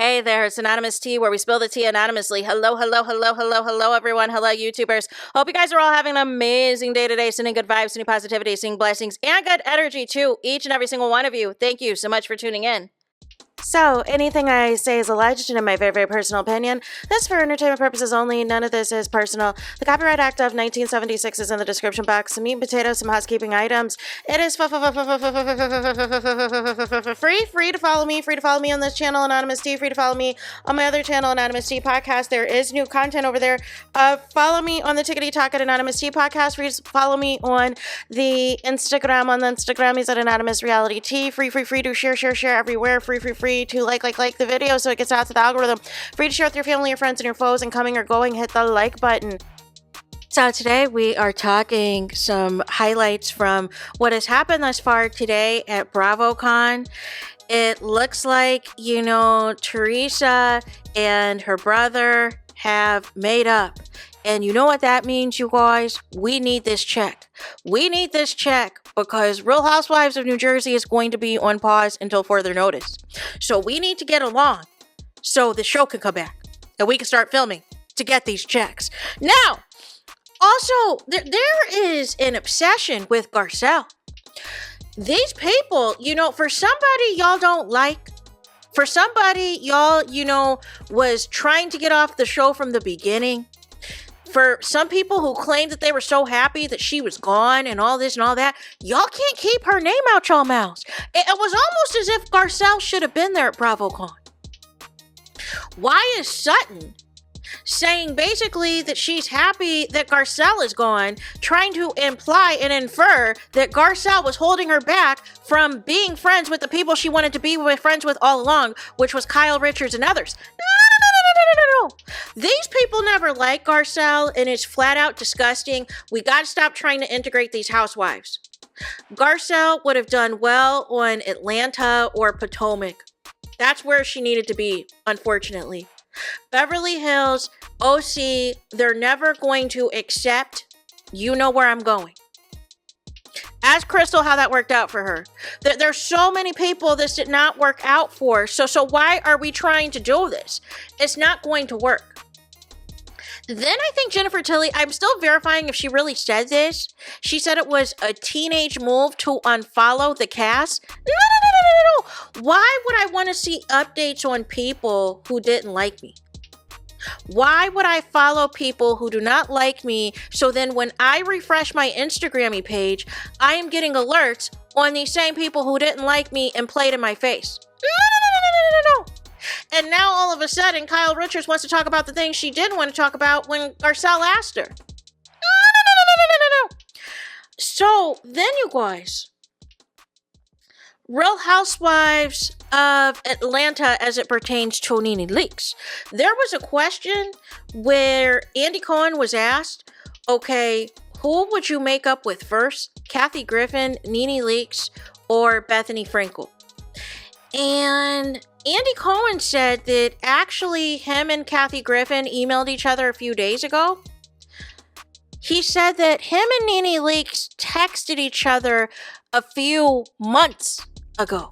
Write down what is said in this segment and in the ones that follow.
Hey there, it's Anonymous Tea, where we spill the tea anonymously. Hello, everyone. Hello, YouTubers. Hope you guys are all having an amazing day today, sending good vibes, sending positivity, sending blessings, and good energy to each and every single one of you. Thank you so much for tuning in. So, anything I say is alleged and in my very, very personal opinion. This is for entertainment purposes only. None of this is personal. The Copyright Act of 1976 is in the description box. Some meat and potatoes, some housekeeping items. It is free to follow me. Free to follow me on this channel, Anonymous Tea. Free to follow me on my other channel, Anonymous Tea Podcast. There is new content over there. Follow me on the Tickety Talk at Anonymous Tea Podcast. Free to follow me on the Instagram. On the Instagram, he's at Anonymous Reality Tea. Free to share everywhere. Free to like the video so it gets out to the algorithm. Free to share with your family, your friends, and your foes, and coming or going, hit the like button. So today we are talking some highlights from what has happened thus far today at Bravocon. It looks like, Teresa and her brother have made up. And you know what that means, you guys? We need this check. We need this check because Real Housewives of New Jersey is going to be on pause until further notice. So we need to get along so the show can come back and we can start filming to get these checks. Now, also, there is an obsession with Garcelle. These people, for somebody y'all don't like, for somebody y'all, was trying to get off the show from the beginning, for some people who claimed that they were so happy that she was gone and all this and all that, y'all can't keep her name out y'all mouths. It was almost as if Garcelle should have been there at Bravocon. Why is Sutton saying basically that she's happy that Garcelle is gone, trying to imply and infer that Garcelle was holding her back from being friends with the people she wanted to be friends with all along, which was Kyle Richards and others? No. These people never liked Garcelle, and it's flat out disgusting. We got to stop trying to integrate these housewives. Garcelle would have done well on Atlanta or Potomac. That's where she needed to be, unfortunately. Beverly Hills, OC, they're never going to accept, you know where I'm going. Ask Crystal how that worked out for her. There's so many people this did not work out for. So why are we trying to do this? It's not going to work. Then I think Jennifer Tilly, I'm still verifying if she really said this. She said it was a teenage move to unfollow the cast. No. Why would I want to see updates on people who didn't like me? Why would I follow people who do not like me so then when I refresh my Instagram page, I am getting alerts on these same people who didn't like me and played in my face? No. And now all of a sudden, Kyle Richards wants to talk about the things she didn't want to talk about when Garcelle asked her. No. So then you guys, Real Housewives of Atlanta as it pertains to Nene Leakes. There was a question where Andy Cohen was asked, okay, who would you make up with first? Kathy Griffin, Nene Leakes, or Bethany Frankel? And Andy Cohen said that actually him and Kathy Griffin emailed each other a few days ago. He said that him and Nene Leakes texted each other a few months ago.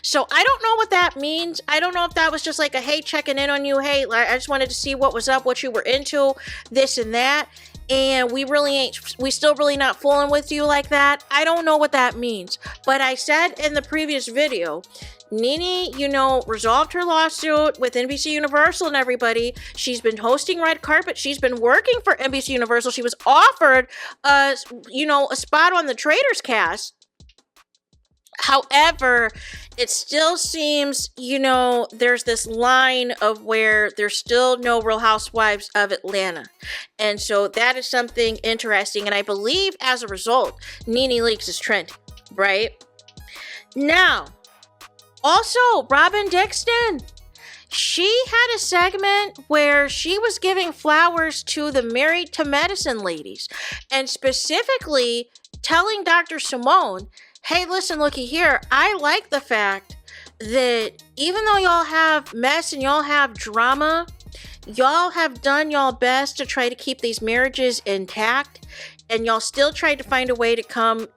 So I don't know what that means. I don't know if that was just like a, hey, checking in on you. Hey, I just wanted to see what was up, what you were into, this and that. And we still really not fooling with you like that. I don't know what that means. But I said in the previous video, Nene, resolved her lawsuit with NBC Universal and everybody. She's been hosting red carpet. She's been working for NBC Universal. She was offered a spot on the Traitors cast. However, it still seems, there's this line of where there's still no Real Housewives of Atlanta. And so that is something interesting. And I believe as a result, Nene Leakes is trending, right? Now, also, Robin Dixon. She had a segment where she was giving flowers to the Married to Medicine ladies. And specifically telling Dr. Simone, hey, listen, looky here. I like the fact that even though y'all have mess and y'all have drama, y'all have done y'all best to try to keep these marriages intact, and y'all still tried to find a way to come,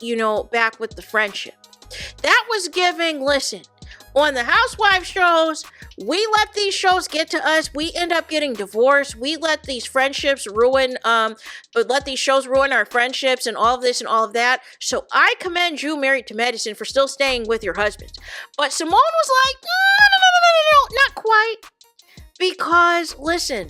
back with the friendship. That was giving, listen, On the housewife shows, we let these shows get to us. We end up getting divorced. We let these friendships let these shows ruin our friendships and all of this and all of that. So I commend you, Married to Medicine, for still staying with your husband. But Simone was like, no, not quite. Because, listen,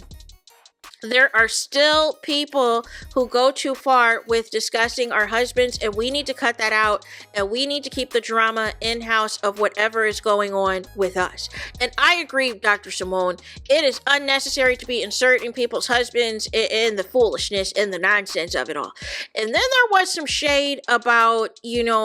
there are still people who go too far with discussing our husbands, and we need to cut that out, and we need to keep the drama in-house of whatever is going on with us. And I agree with Dr. Simone. It is unnecessary to be inserting people's husbands in the foolishness and the nonsense of it all. And then there was some shade about,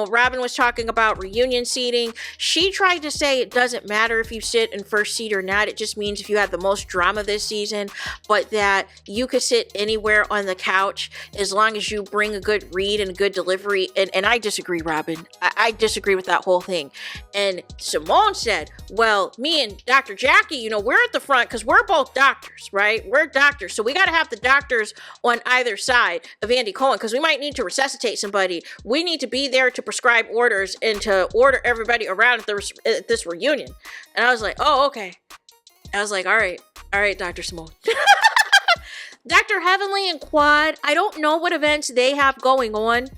Robin was talking about reunion seating. She tried to say it doesn't matter if you sit in first seat or not. It just means if you have the most drama this season, but that you could sit anywhere on the couch as long as you bring a good read and a good delivery. And I disagree, Robin. I disagree with that whole thing. And Simone said, well, me and Dr. Jackie, we're at the front because we're both doctors, right? We're doctors. So we got to have the doctors on either side of Andy Cohen because we might need to resuscitate somebody. We need to be there to prescribe orders and to order everybody around at this reunion. And I was like, oh, okay. I was like, all right, Dr. Simone. Dr. Heavenly and Quad, I don't know what events they have going on.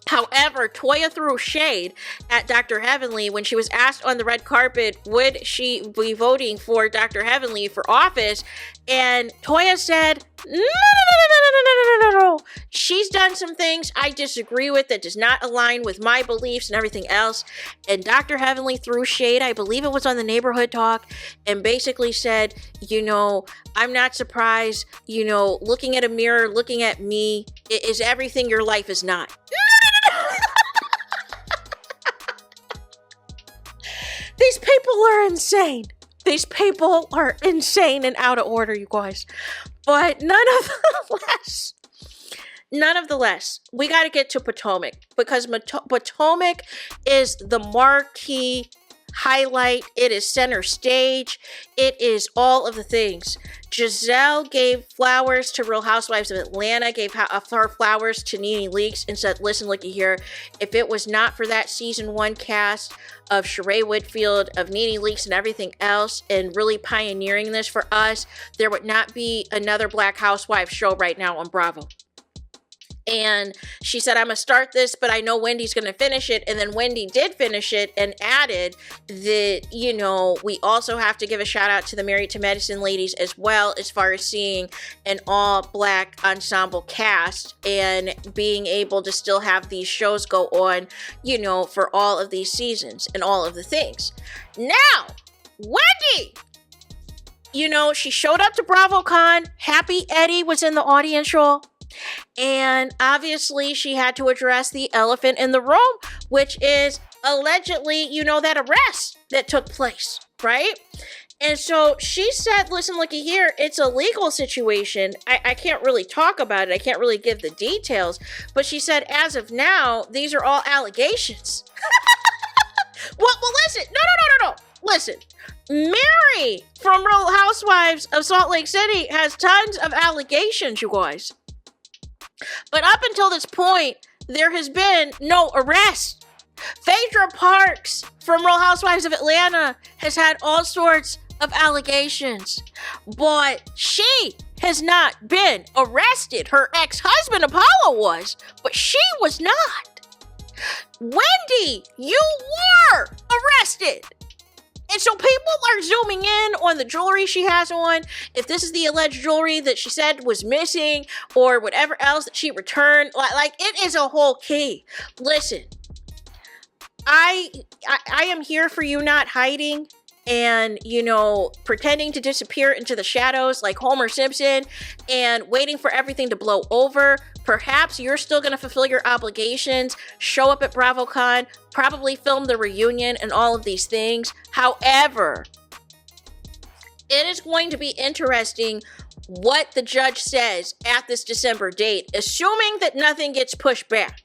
However, Toya threw shade at Dr. Heavenly when she was asked on the red carpet, would she be voting for Dr. Heavenly for office? And Toya said, no. She's done some things I disagree with that does not align with my beliefs and everything else. And Dr. Heavenly threw shade, I believe it was on the Neighborhood Talk, and basically said, I'm not surprised, looking at a mirror, looking at me, is everything your life is not. These people are insane. These people are insane and out of order, you guys. But none of the less, we got to get to Potomac because Potomac is the marquee highlight. It is center stage. It is all of the things. Giselle gave flowers to Real Housewives of Atlanta, gave her flowers to Nene Leakes and said, listen, looky here, if it was not for that season 1 cast of Sheree Whitfield, of Nene Leakes and everything else, and really pioneering this for us, there would not be another Black Housewife show right now on Bravo. And she said, I'm going to start this, but I know Wendy's going to finish it. And then Wendy did finish it and added that, we also have to give a shout out to the Married to Medicine ladies as well, as far as seeing an all Black ensemble cast and being able to still have these shows go on, for all of these seasons and all of the things. Now, Wendy, she showed up to Bravocon. Happy Eddie was in the audience, y'all. And obviously she had to address the elephant in the room, which is allegedly, that arrest that took place, right? And so she said, listen, looky here, it's a legal situation. I can't really talk about it. I can't really give the details. But she said, as of now, these are all allegations. Well, listen, no. Listen, Mary from Real Housewives of Salt Lake City has tons of allegations, you guys. But up until this point, there has been no arrest. Phaedra Parks from Real Housewives of Atlanta has had all sorts of allegations, but she has not been arrested. Her ex-husband Apollo was, but she was not. Wendy, you were arrested. And so people are zooming in on the jewelry she has on. If this is the alleged jewelry that she said was missing or whatever else that she returned, like it is a whole key. Listen, I am here for you not hiding and, pretending to disappear into the shadows like Homer Simpson and waiting for everything to blow over. Perhaps you're still going to fulfill your obligations, show up at Bravocon, probably film the reunion and all of these things. However, it is going to be interesting what the judge says at this December date, assuming that nothing gets pushed back.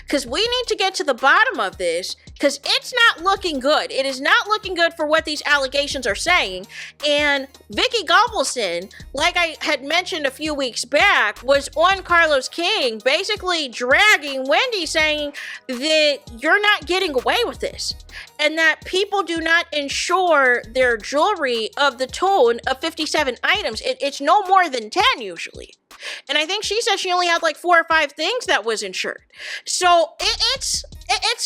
Because we need to get to the bottom of this because it's not looking good. It is not looking good for what these allegations are saying. And Vicky Gobbleson, like I had mentioned a few weeks back, was on Carlos King, basically dragging Wendy, saying that you're not getting away with this, and that people do not insure their jewelry of the tune of 57 items. It's no more than 10 usually. And I think she said she only had like 4 or 5 things that was insured. So it's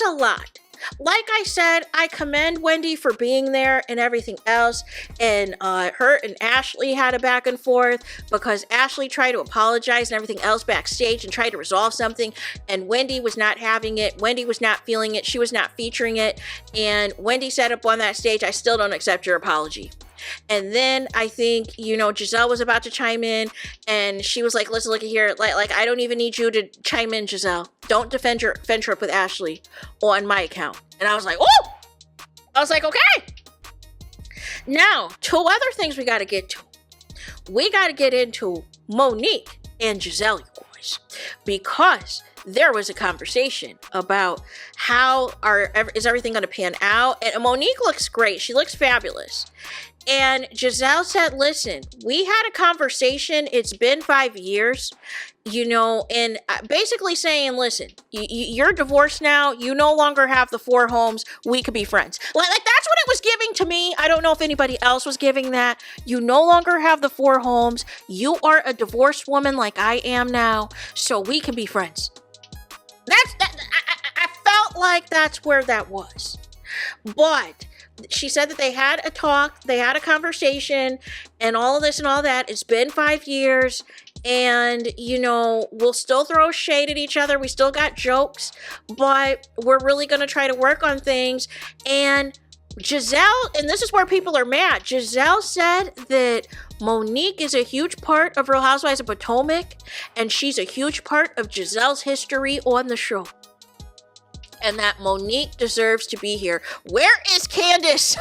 a lot. Like I said, I commend Wendy for being there and everything else. And her and Ashley had a back and forth because Ashley tried to apologize and everything else backstage and tried to resolve something. And Wendy was not having it. Wendy was not feeling it. She was not featuring it. And Wendy said up on that stage, I still don't accept your apology. And then I think, Giselle was about to chime in, and she was like, listen, look at here. Like, I don't even need you to chime in, Giselle. Don't defend your friendship with Ashley on my account. And I was like, oh! I was like, okay. Now, 2 other things we got to get to. We got to get into Monique and Giselle, you guys, because there was a conversation about how is everything going to pan out. And Monique looks great. She looks fabulous. And Giselle said, listen, we had a conversation. It's been 5 years, and basically saying, listen, you're divorced now. You no longer have the 4 homes. We could be friends. Like that's what it was giving to me. I don't know if anybody else was giving that. You no longer have the 4 homes. You are a divorced woman like I am now. So we can be friends. I felt like that's where that was. But she said that they had a talk, they had a conversation, and all of this and all that. It's been 5 years, and, we'll still throw shade at each other. We still got jokes, but we're really going to try to work on things. And Giselle, and this is where people are mad, Giselle said that Monique is a huge part of Real Housewives of Potomac, and she's a huge part of Giselle's history on the show. And that Monique deserves to be here. Where is Candace?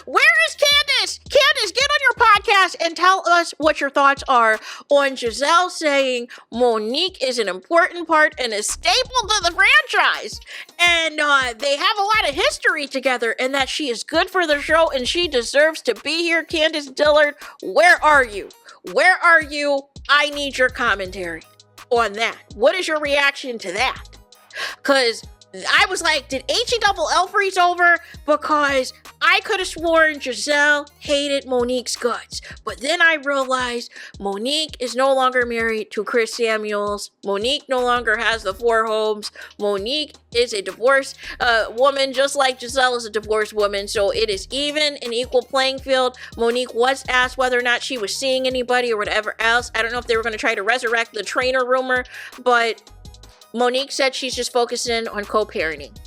Where is Candace? Candace, get on your podcast and tell us what your thoughts are on Giselle saying Monique is an important part and a staple to the franchise. And they have a lot of history together, and that she is good for the show and she deserves to be here. Candace Dillard, where are you? Where are you? I need your commentary on that. What is your reaction to that? Because I was like, did HE freeze over? Because I could have sworn Giselle hated Monique's guts. But then I realized Monique is no longer married to Chris Samuels. Monique no longer has the 4 homes. Monique is a divorced woman, just like Giselle is a divorced woman. So it is even an equal playing field. Monique was asked whether or not she was seeing anybody or whatever else. I don't know if they were going to try to resurrect the trainer rumor, but Monique said she's just focusing on co-parenting,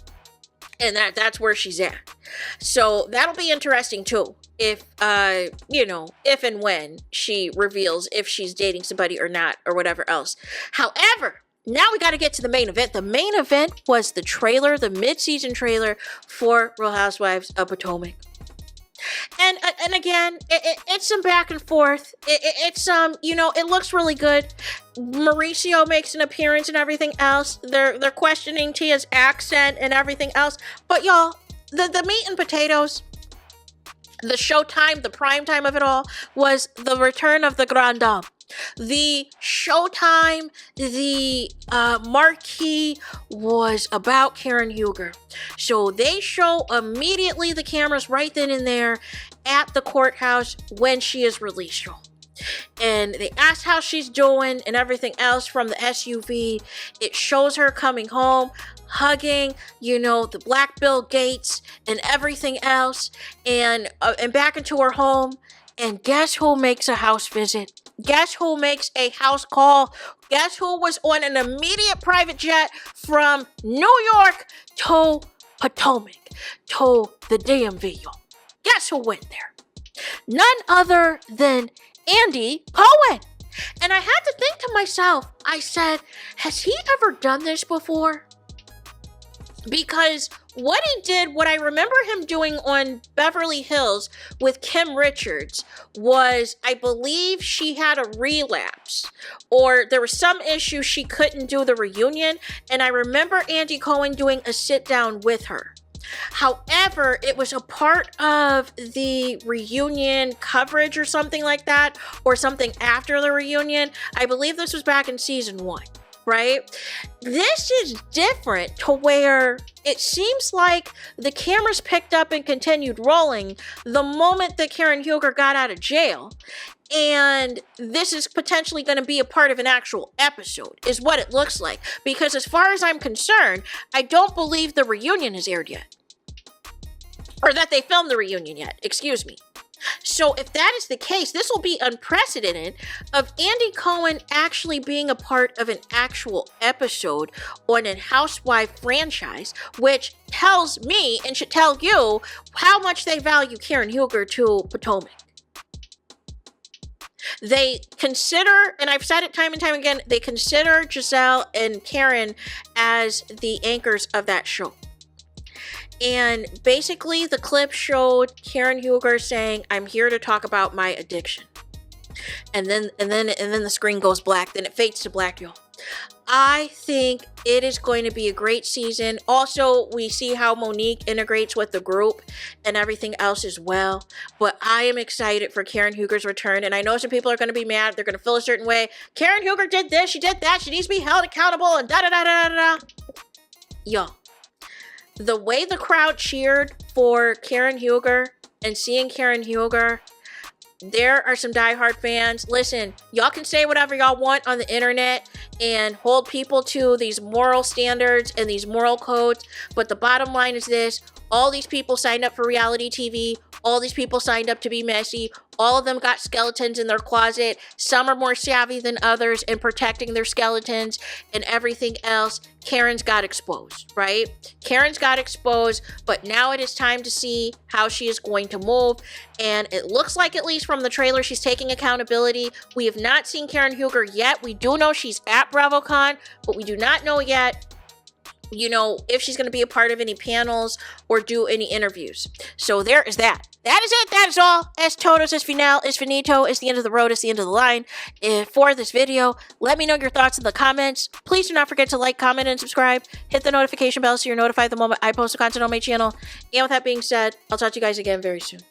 and that's where she's at. So that'll be interesting too. If, if and when she reveals if she's dating somebody or not, or whatever else. However, now we got to get to the main event. The main event was the trailer, the mid-season trailer for Real Housewives of Potomac. And again, it's some back and forth. It's it looks really good. Mauricio makes an appearance and everything else. They're questioning Tia's accent and everything else. But y'all, the meat and potatoes, the showtime, the prime time of it all was the return of the Grand Dame. The showtime, the marquee was about Karen Huger. So they show immediately the cameras right then and there at the courthouse when she is released. And they asked how she's doing and everything else from the SUV. It shows her coming home, hugging, the Black Bill Gates and everything else, and back into her home. And guess who makes a house visit? Guess who makes a house call? Guess who was on an immediate private jet from New York to Potomac, to the DMV? Guess who went there? None other than Andy Cohen. And I had to think to myself, I said, has he ever done this before? Because what he did, what I remember him doing on Beverly Hills with Kim Richards was, I believe she had a relapse or there was some issue she couldn't do the reunion. And I remember Andy Cohen doing a sit down with her. However, it was a part of the reunion coverage or something like that, or something after the reunion. I believe this was back in season 1, right? This is different to where it seems like the cameras picked up and continued rolling the moment that Karen Huger got out of jail. And this is potentially going to be a part of an actual episode, is what it looks like. Because as far as I'm concerned, I don't believe the reunion has aired yet. Or that they filmed the reunion yet, excuse me. So if that is the case, this will be unprecedented of Andy Cohen actually being a part of an actual episode on a housewife franchise, which tells me and should tell you how much they value Karen Huger to Potomac. They consider, and I've said it time and time again, they consider Giselle and Karen as the anchors of that show. And basically, the clip showed Karen Huger saying, "I'm here to talk about my addiction." And then the screen goes black. Then it fades to black, y'all. I think it is going to be a great season. Also, we see how Monique integrates with the group and everything else as well. But I am excited for Karen Huger's return. And I know some people are going to be mad. They're going to feel a certain way. Karen Huger did this. She did that. She needs to be held accountable and da-da-da-da-da-da. Y'all. The way the crowd cheered for Karen Huger and seeing Karen Huger, there are some diehard fans. Listen, y'all can say whatever y'all want on the internet and hold people to these moral standards and these moral codes. But the bottom line is this. All these people signed up for reality TV. All these people signed up to be messy. All of them got skeletons in their closet. Some are more savvy than others in protecting their skeletons and everything else. Karen's got exposed, right? Karen's got exposed, but now it is time to see how she is going to move. And it looks like, at least from the trailer, she's taking accountability. We have not seen Karen Huger yet. We do know she's at Bravocon, but we do not know yet, if she's going to be a part of any panels or do any interviews. So there is that. That is it. That is all. Es todos, es final, es finito. It's the end of the road. It's the end of the line for this video. Let me know your thoughts in the comments. Please do not forget to like, comment, and subscribe. Hit the notification bell so you're notified the moment I post the content on my channel. And with that being said, I'll talk to you guys again very soon.